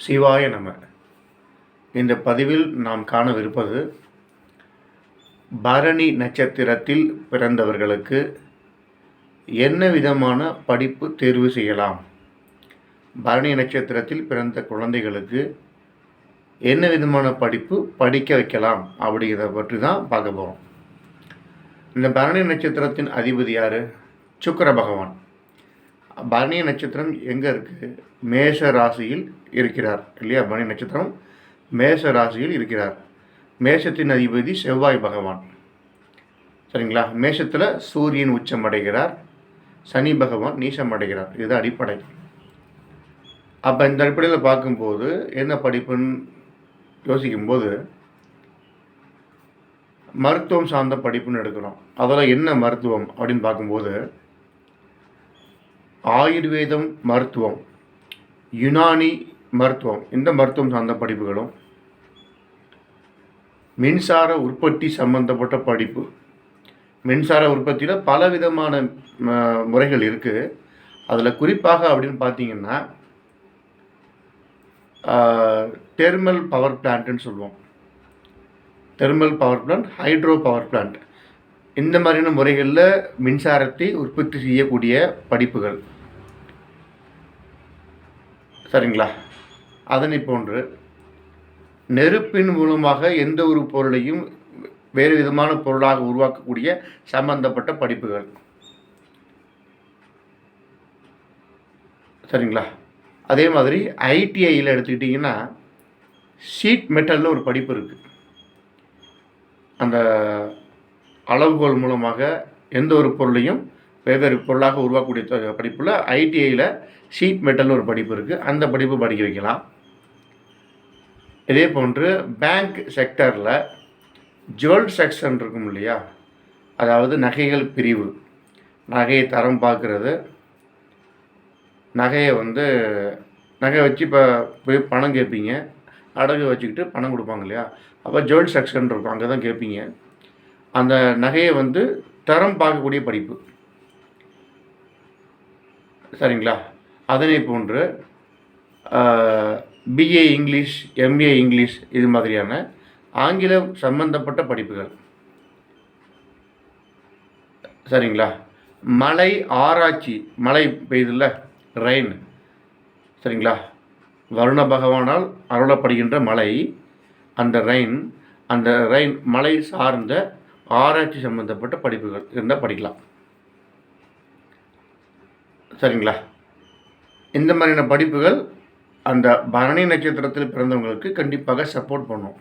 சிவாய நம. இந்த பதிவில் நாம் காணவிருப்பது பரணி நட்சத்திரத்தில் பிறந்தவர்களுக்கு என்ன விதமான படிப்பு தேர்வு செய்யலாம், பரணி நட்சத்திரத்தில் பிறந்த குழந்தைகளுக்கு என்ன விதமான படிப்பு படிக்க வைக்கலாம் அப்படிங்கிறத பற்றி தான் பார்க்க போகிறோம். இந்த பரணி நட்சத்திரத்தின் அதிபதி யார்? சுக்கிர பகவான். பரணி நட்சத்திரம் எங்கே இருக்குது? மேஷ ராசியில் இருக்கிறார் இல்லையா? பரணி நட்சத்திரம் மேஷ ராசியில் இருக்கிறார். மேஷத்தின் அதிபதி செவ்வாய் பகவான். சரிங்களா? மேஷத்தில் சூரியன் உச்சம் அடைகிறார், சனி பகவான் நீசம் அடைகிறார். இது அடிப்படை. அப்போ இந்த அடிப்படையில் பார்க்கும்போது என்ன படிப்புன்னு யோசிக்கும்போது மருத்துவம் சார்ந்த படிப்புன்னு எடுக்கிறோம். அதில் என்ன மருத்துவம் அப்படின்னு பார்க்கும்போது ஆயுர்வேதம் மருத்துவம், யுனானி மருத்துவம், இந்த மருத்துவம் சார்ந்த படிப்புகளும், மின்சார உற்பத்தி சம்பந்தப்பட்ட படிப்பு. மின்சார உற்பத்தியில் பல விதமான முறைகள் இருக்குது. அதில் குறிப்பாக அப்படின்னு பார்த்தீங்கன்னா தெர்மல் பவர் பிளான்ட்டுன்னு சொல்லுவோம். Thermal power plant, hydro power plant, இந்த மாதிரியான முறைகளில் மின்சாரத்தை உற்பத்தி செய்யக்கூடிய படிப்புகள். சரிங்களா? அதனை போன்று நெருப்பின் மூலமாக எந்த ஒரு பொருளையும் வேறு விதமான பொருளாக உருவாக்கக்கூடிய சம்பந்தப்பட்ட படிப்புகள். சரிங்களா? அதே மாதிரி ஐடிஐயில் எடுத்துக்கிட்டிங்கன்னா ஷீட் மெட்டலில் ஒரு படிப்பு இருக்குது. அந்த அளவுகோல் மூலமாக எந்த ஒரு பொருளையும் வெவ்வேறு பொருளாக உருவாக்கக்கூடிய படிப்பில் ஐடிஐயில் ஷீட் மெட்டல்னு ஒரு படிப்பு இருக்குது. அந்த படிப்பு படிக்க வைக்கலாம். இதே போன்று பேங்க் செக்டரில் ஜுவல் செக்ஷன் இருக்கும் இல்லையா? அதாவது நகைகள் பிரிவு, நகையை தரம் பார்க்குறது, நகையை நகை வச்சு இப்போ போய் பணம் கேட்பீங்க, அடகு வச்சுக்கிட்டு பணம் கொடுப்பாங்க இல்லையா? அப்போ ஜுவல் செக்ஷன் இருக்கும், அங்கே தான் கேட்பீங்க. அந்த நகையை தரம் பார்க்கக்கூடிய படிப்பு. சரிங்களா? அதனை போன்று பிஏ இங்கிலீஷ், எம்ஏ இங்கிலீஷ், இது மாதிரியான ஆங்கிலம் சம்பந்தப்பட்ட படிப்புகள். சரிங்களா? மழை ஆராய்ச்சி, மழை பெய்யுதில்ல, ரெயின். சரிங்களா? வருண பகவானால் அருளப்படுகின்ற மழை, அந்த ரெயின் மழை சார்ந்த ஆராய்ச்சி சம்பந்தப்பட்ட படிப்புகள் இருந்தால் படிக்கலாம். சரிங்களா? இந்த மாதிரியான படிப்புகள் அந்த பரணி நட்சத்திரத்தில் பிறந்தவங்களுக்கு கண்டிப்பாக சப்போர்ட் பண்ணும்.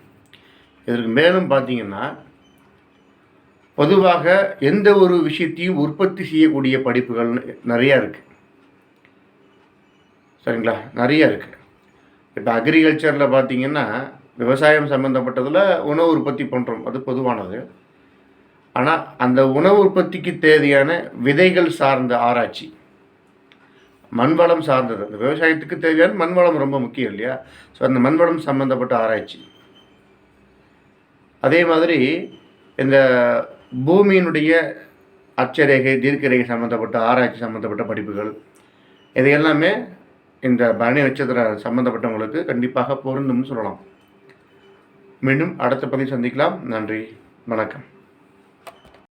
இதற்கு மேலும் பார்த்தீங்கன்னா பொதுவாக எந்த ஒரு விஷயத்தையும் உற்பத்தி செய்யக்கூடிய படிப்புகள் நிறையா இருக்குது. சரிங்களா? நிறையா இருக்குது. இப்போ அக்ரிகல்ச்சரில் பார்த்தீங்கன்னா விவசாயம் சம்மந்தப்பட்டதில் உணவு உற்பத்தி பண்ணுறோம், அது பொதுவானது. ஆனால் அந்த உணவு உற்பத்திக்கு தேவையான விதைகள் சார்ந்த ஆராய்ச்சி, மண்வளம் சார்ந்தது. அந்த விவசாயத்துக்கு தேவையான மண்வளம் ரொம்ப முக்கியம் இல்லையா? ஸோ அந்த மண்வளம் சம்மந்தப்பட்ட ஆராய்ச்சி. அதே மாதிரி இந்த பூமியினுடைய அட்சரேகை, தீர்க்கரேகை சம்மந்தப்பட்ட ஆராய்ச்சி சம்மந்தப்பட்ட படிப்புகள், இது எல்லாமே இந்த பரணி நட்சத்திர சம்மந்தப்பட்டவங்களுக்கு கண்டிப்பாக பொருந்தும்னு சொல்லலாம். மீண்டும் அடுத்த பதிவு சந்திக்கலாம். நன்றி, வணக்கம்.